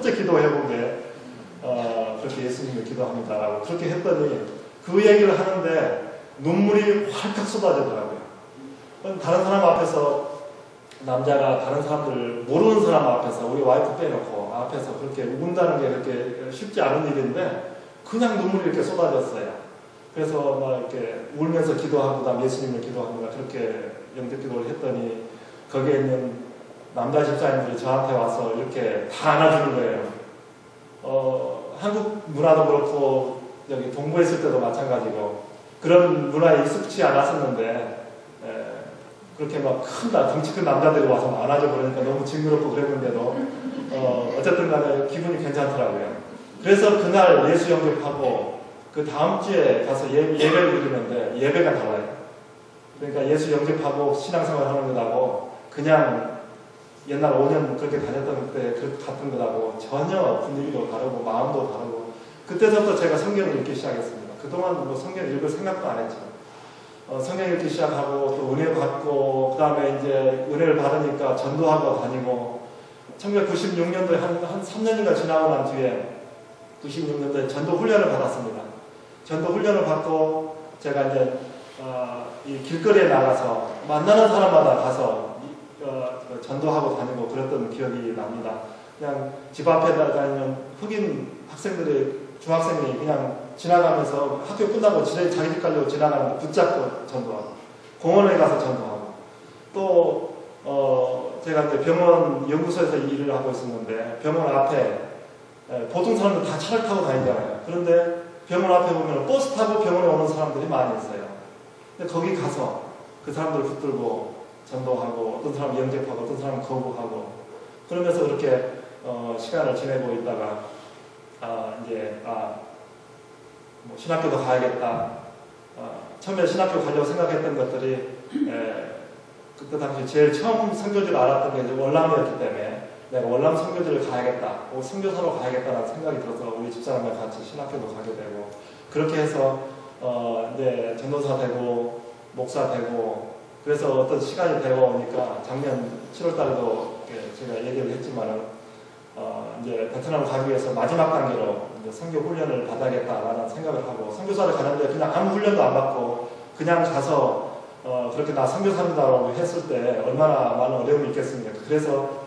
첫째 기도해보게 그렇게 예수님을 기도합니다라고 그렇게 했더니 그 얘기를 하는데 눈물이 활칵 쏟아지더라고요. 다른 사람 앞에서 남자가 다른 사람들 모르는 사람 앞에서 우리 와이프 빼놓고 앞에서 그렇게 운다는 게 그렇게 쉽지 않은 일인데 그냥 눈물이 이렇게 쏟아졌어요. 그래서 막 이렇게 울면서 기도하고 그다음 예수님을 기도합니다. 그렇게 영접 기도를 했더니 거기에 있는 남자 집사님들이 저한테 와서 이렇게 다 안아주는 거예요. 한국 문화도 그렇고 여기 동부에 있을 때도 마찬가지고 그런 문화에 익숙치 않았었는데 그렇게 막 큰 덩치 큰 남자들이 와서 안아줘 그러니까 너무 징그럽고 그랬는데도 어쨌든 간에 기분이 괜찮더라고요. 그래서 그날 예수 영접하고 그 다음 주에 가서 예배를 드리는데 예배가 달라요. 그러니까 예수 영접하고 신앙생활 하는 것하고 그냥 옛날 5년 그렇게 다녔던 때 같은 것하고 전혀 분위기도 다르고 마음도 다르고 그때부터 제가 성경을 읽기 시작했습니다. 그동안 뭐 성경 읽을 생각도 안 했죠. 성경 읽기 시작하고 또 은혜 받고 그 다음에 이제 은혜를 받으니까 전도하고 다니고 1996년도에 한 3년인가 지나고 난 뒤에 96년도에 전도 훈련을 받았습니다. 전도 훈련을 받고 제가 이제 이 길거리에 나가서 만나는 사람마다 가서 전도하고 다니고 그랬던 기억이 납니다. 그냥 집 앞에 다니는 흑인 학생들이 중학생이 그냥 지나가면서 학교 끝나고 자기 집 가려고 지나가는데 붙잡고 전도하고 공원에 가서 전도하고 또 제가 이제 병원 연구소에서 일을 하고 있었는데 병원 앞에 보통 사람들 다 차를 타고 다니잖아요. 그런데 병원 앞에 보면 버스 타고 병원에 오는 사람들이 많이 있어요. 근데 거기 가서 그 사람들 붙들고 전도하고 어떤 사람 영접하고 어떤 사람 거부하고 그러면서 그렇게 시간을 지내고 있다가 이제 뭐 신학교도 가야겠다. 처음에 신학교 가려고 생각했던 것들이 그때 당시 제일 처음 선교지를 알았던 게 이제 월남이었기 때문에 내가 월남 선교지를 가야겠다. 선교사로 가야겠다라는 생각이 들어서 우리 집사람과 같이 신학교도 가게 되고 그렇게 해서 이제 전도사 되고 목사 되고 그래서 어떤 시간이 되어 오니까 작년 7월 달에도 제가 얘기를 했지만은 이제 베트남을 가기 위해서 마지막 단계로 이제 선교 훈련을 받아야겠다라는 생각을 하고 선교사를 가는데 그냥 아무 훈련도 안 받고 그냥 가서 그렇게 나 선교사입니다라고 했을 때 얼마나 많은 어려움이 있겠습니까? 그래서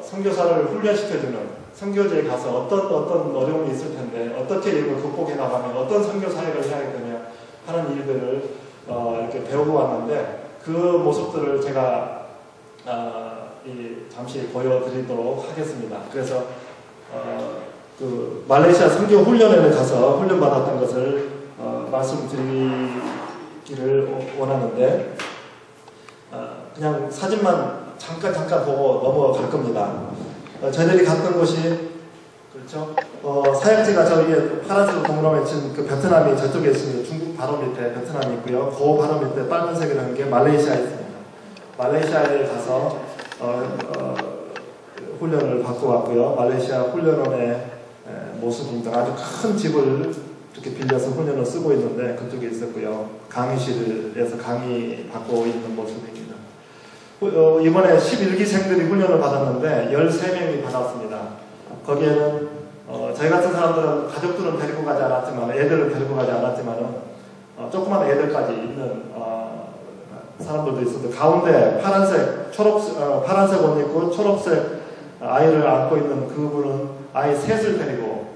선교사를 훈련시켜주는 선교지에 가서 어떤 어려움이 있을 텐데 어떻게 이걸 극복해 나가면 어떤 선교 사역을 해야 되냐 하는 일들을 이렇게 배우고 왔는데 그 모습들을 제가 잠시 보여드리도록 하겠습니다. 그래서 그 말레이시아 선교 훈련에 가서 훈련 받았던 것을 말씀드리기를 원하는데 그냥 사진만 잠깐 보고 넘어갈 겁니다. 저희들이 갔던 곳이 그렇죠. 사역지가 저기 파란색 동그라미 친 그 베트남이 저쪽에 있습니다. 중국 바로 밑에 베트남이 있고요. 그 바로 밑에 빨간색을 한 게 말레이시아에 있습니다. 말레이시아에 가서 훈련을 받고 왔고요. 말레이시아 훈련원의 모습입니다. 아주 큰 집을 이렇게 빌려서 훈련을 쓰고 있는데 그쪽에 있었고요. 강의실에서 강의 받고 있는 모습입니다. 이번에 11기생들이 훈련을 받았는데 13명이 받았습니다. 거기에는 저희 같은 사람들은 가족들은 데리고 가지 않았지만 애들은 데리고 가지 않았지만 조그만 애들까지 있는 사람들도 있었는데 가운데 파란색 옷 입고 초록색 아이를 안고 있는 그분은 아이 셋을 데리고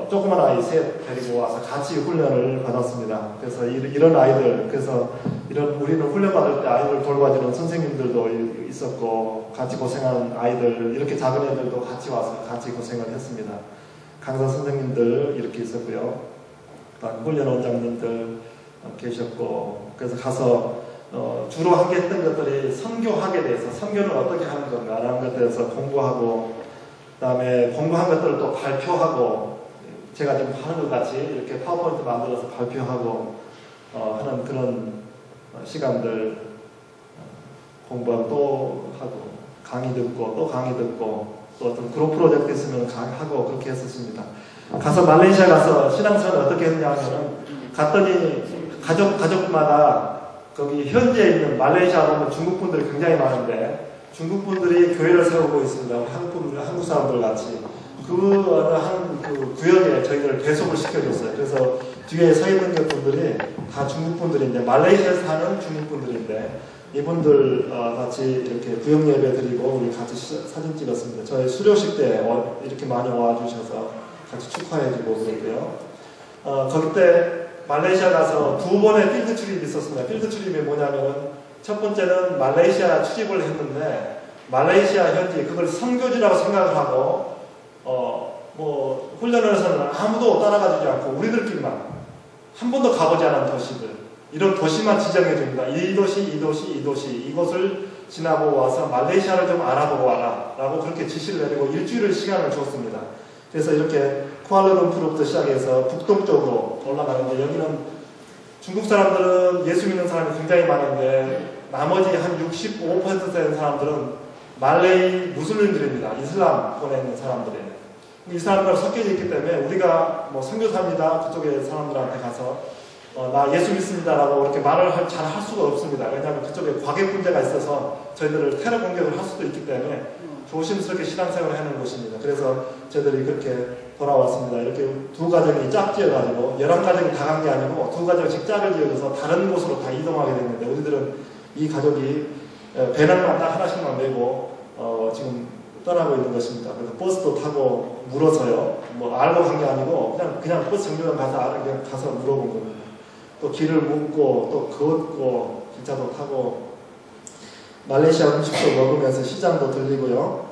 조그만 아이 셋 데리고 와서 같이 훈련을 받았습니다. 그래서 이런 아이들 그래서 우리는 훈련 받을 때 아이들 돌봐주는 선생님들도 있었고 같이 고생하는 아이들 이렇게 작은 애들도 같이 와서 같이 고생을 했습니다. 강사 선생님들 이렇게 있었고요. 훈련 원장님들 계셨고 그래서 가서 주로 하게 했던 것들이 선교학에 대해서 선교는 어떻게 하는 건가라는 것에 대해서 공부하고 그 다음에 공부한 것들을 또 발표하고 제가 지금 하는 것 같이 이렇게 파워포인트 만들어서 발표하고 하는 그런 시간들 공부하고 또 하고 강의 듣고 또 강의 듣고 또 어떤 그룹 프로젝트 있으면 강의하고 그렇게 했었습니다. 가서 말레이시아 가서 신앙생활을 어떻게 했냐 하면은 갔더니 가족마다 거기 현지에 있는 말레이시아 보면 중국 분들이 굉장히 많은데 중국 분들이 교회를 세우고 있습니다. 한국 사람들 같이 그 구역에 저희들을 배속을 시켜줬어요. 그래서 뒤에 서 있는 분들이 다 중국 분들인데, 말레이시아에 사는 중국 분들인데, 이분들 같이 이렇게 구역 예배 드리고 우리 같이 사진 찍었습니다. 저희 수료식 때 이렇게 많이 와주셔서 같이 축하해주고 그랬고요. 거기 때 말레이시아 가서 2번의 필드 출입이 있었습니다. 필드 출입이 뭐냐면은 첫 번째는 말레이시아 출입을 했는데, 말레이시아 현지 그걸 선교지라고 생각을 하고 뭐 훈련을 해서는 아무도 따라가주지 않고 우리들끼리만 한 번도 가보지 않은 도시들, 이런 도시만 지정해 줍니다. 이 도시, 이 도시, 이 도시, 이곳을 지나고 와서 말레이시아를 좀 알아보고 와라 라고 그렇게 지시를 내리고 일주일의 시간을 줬습니다. 그래서 이렇게 쿠알라룸푸르부터 시작해서 북동쪽으로 올라가는데, 여기는 중국 사람들은 예수 믿는 사람이 굉장히 많은데 나머지 한 65% 되는 사람들은 말레이 무슬림들입니다. 이슬람권에 있는 사람들이에요. 이 사람들하고 섞여져 있기 때문에 우리가 뭐 선교사입니다 그쪽에 사람들한테 가서 나 예수 믿습니다라고 이렇게 말을 잘 할 수가 없습니다. 왜냐하면 그쪽에 과격 문제가 있어서 저희들을 테러 공격을 할 수도 있기 때문에 조심스럽게 신앙생활을 하는 곳입니다. 그래서 저희들이 그렇게 돌아왔습니다. 이렇게 두 가정이 짝지어가지고 11가정이 다 간 게 아니고 두 가정씩 짝을 지어줘서 다른 곳으로 다 이동하게 됐는데, 우리들은 이 가족이 배낭만 딱 하나씩만 메고 지금 떠나고 있는 것입니다. 그래서 버스도 타고 물어서요. 뭐 알고 간 게 아니고 그냥 버스 정류장 가서 그냥 가서 물어본 겁니다. 또 길을 묻고 또 걷고 기차도 타고 말레이시아 음식도 먹으면서 시장도 들리고요.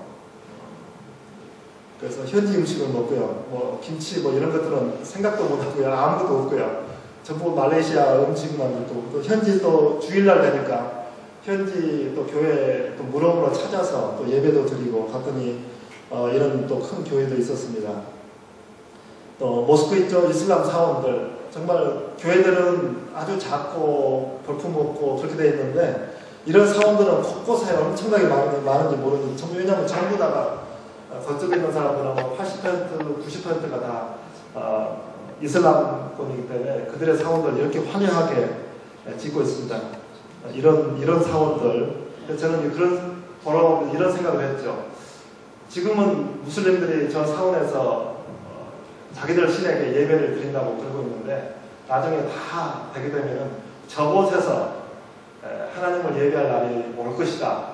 그래서 현지 음식을 먹고요. 뭐 김치 뭐 이런 것들은 생각도 못 하고요. 아무것도 없고요. 전부 말레이시아 음식만 먹고, 또 현지 또 주일날 되니까 현지 또 교회 또 무덤으로 찾아서 또 예배도 드리고 갔더니 이런 또 큰 교회도 있었습니다. 또 모스크 있죠. 이슬람 사원들, 정말 교회들은 아주 작고 볼품없고 그렇게 돼 있는데, 이런 사원들은 곳곳에 엄청나게 많은지 모르는지, 왜냐하면 전부 다가 거쪽에 있는 사람들은 80% 90%가 다 이슬람권이기 때문에 그들의 사원들 이렇게 화려하게 짓고 있습니다. 이런 사원들, 저는 그런 돌아오면서 이런 생각을 했죠. 지금은 무슬림들이 저 사원에서 자기들 신에게 예배를 드린다고 그러고 있는데, 나중에 다 되게 되면은 저곳에서 하나님을 예배할 날이 올 것이다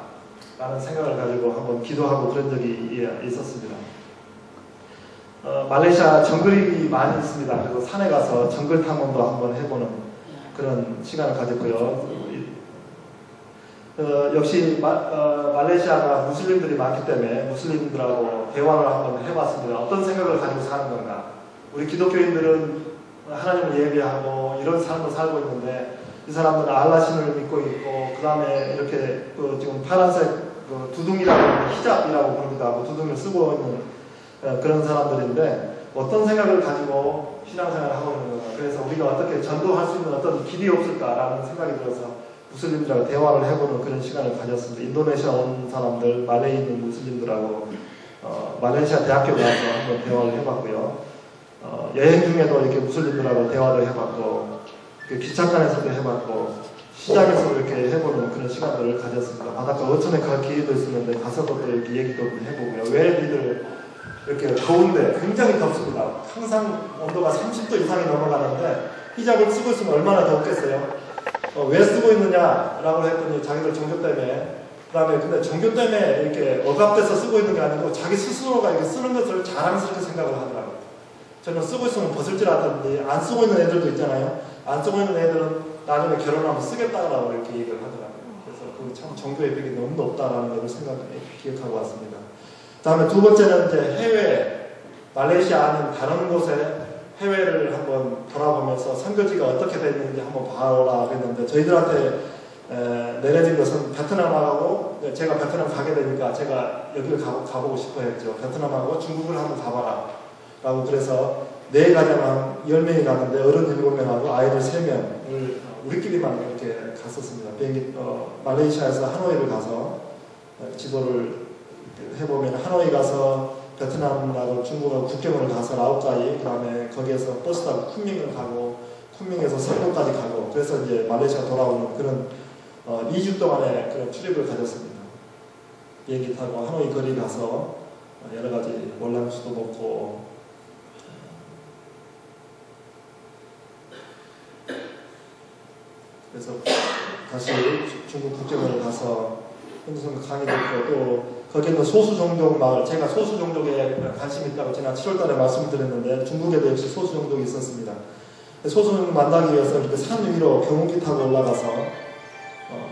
라는 생각을 가지고 한번 기도하고 그런 적이 있었습니다. 말레이시아 정글이 많이 있습니다. 그래서 산에 가서 정글 탐험도 한번 해보는 그런 시간을 가졌고요. 역시 말레이시아가 무슬림들이 많기 때문에 무슬림들하고 대화를 한번 해봤습니다. 어떤 생각을 가지고 사는 건가. 우리 기독교인들은 하나님을 예배하고 이런 삶을 살고 있는데, 이 사람들은 알라신을 믿고 있고, 그 다음에 이렇게 지금 파란색 두둥이라고 히잡이라고 부르기도 하고 두둥이를 쓰고 있는 그런 사람들인데, 어떤 생각을 가지고 신앙생활을 하고 있는 건가. 그래서 우리가 어떻게 전도할 수 있는 어떤 길이 없을까라는 생각이 들어서 무슬림들하고 대화를 해보는 그런 시간을 가졌습니다. 인도네시아 온 사람들, 말레이 있는 무슬림들하고 말레이시아 대학교 가서 한번 대화를 해봤고요. 여행 중에도 이렇게 무슬림들하고 대화를 해봤고, 기차칸에서도 해봤고, 시장에서 이렇게 해보는 그런 시간들을 가졌습니다. 바닷가 어촌에 갈 기회도 있었는데 가서도 또 이렇게 얘기도 해보고요. 왜 니들 이렇게 더운데, 굉장히 덥습니다. 항상 온도가 30도 이상이 넘어가는데 히잡을 쓰고 있으면 얼마나 덥겠어요. 왜 쓰고 있느냐라고 했더니 자기들 종교 때문에, 그 다음에 근데 종교 때문에 이렇게 억압돼서 쓰고 있는 게 아니고 자기 스스로가 이렇게 쓰는 것을 자랑스럽게 생각을 하더라고요. 저는 쓰고 있으면 벗을 줄 알았는데, 안 쓰고 있는 애들도 있잖아요. 안 쓰고 있는 애들은 나중에 결혼하면 쓰겠다라고 이렇게 얘기를 하더라고요. 그래서 그 참 종교의 벽이 너무 높다라는 것을 기억하고 왔습니다. 다음에 두 번째는 이제 해외, 말레이시아 아닌 다른 곳에 해외를 한번 돌아보면서 선교지가 어떻게 됐는지 한번 봐오라 그랬는데, 저희들한테 내려진 것은 베트남하고, 제가 베트남 가게 되니까 제가 여기를 가보고 싶어 했죠. 베트남하고 중국을 한번 가봐라 라고. 그래서 4가정 10명이 가는데 어른 7명하고 아이들 3명을 우리끼리만 이렇게 갔었습니다. 비행기 말레이시아에서 하노이를 가서 지도를 해보면, 하노이 가서 베트남하고 중국하고 국경을 가서 라오짜이, 그 다음에 거기에서 버스 타고 쿤밍을 가고, 쿤밍에서 성도까지 가고, 그래서 이제 말레이시아 돌아오는 그런 2주 동안의 그런 출입을 가졌습니다. 비행기 타고 하노이 거리 가서 여러 가지 월남수도 먹고 그래서 다시 중국 국경을 가서 현두성 강의 듣고 또 거기는 소수종족 마을, 제가 소수종족에 관심이 있다고 지난 7월달에 말씀을 드렸는데 중국에도 역시 소수종족이 있었습니다. 소수종족 만나기 위해서 이렇게 산 위로 경운기 타고 올라가서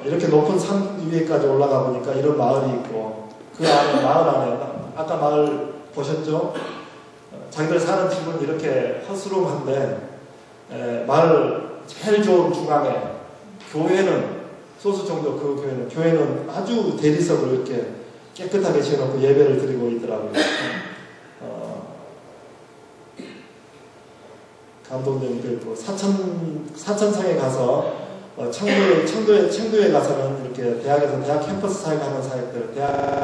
이렇게 높은 산 위에까지 올라가 보니까 이런 마을이 있고 그 안에 마을 안에 아까 마을 보셨죠? 자기들 사는 집은 이렇게 허스름한데 마을 제일 좋은 중앙에 교회는 소수종족 그 교회는 아주 대리석으로 이렇게 깨끗하게 지어놓고 예배를 드리고 있더라고요. 감동적인 그 있고 사천성에 가서 청도에 가서는 이렇게 대학에서 대학 캠퍼스 사역하는 사역들 대학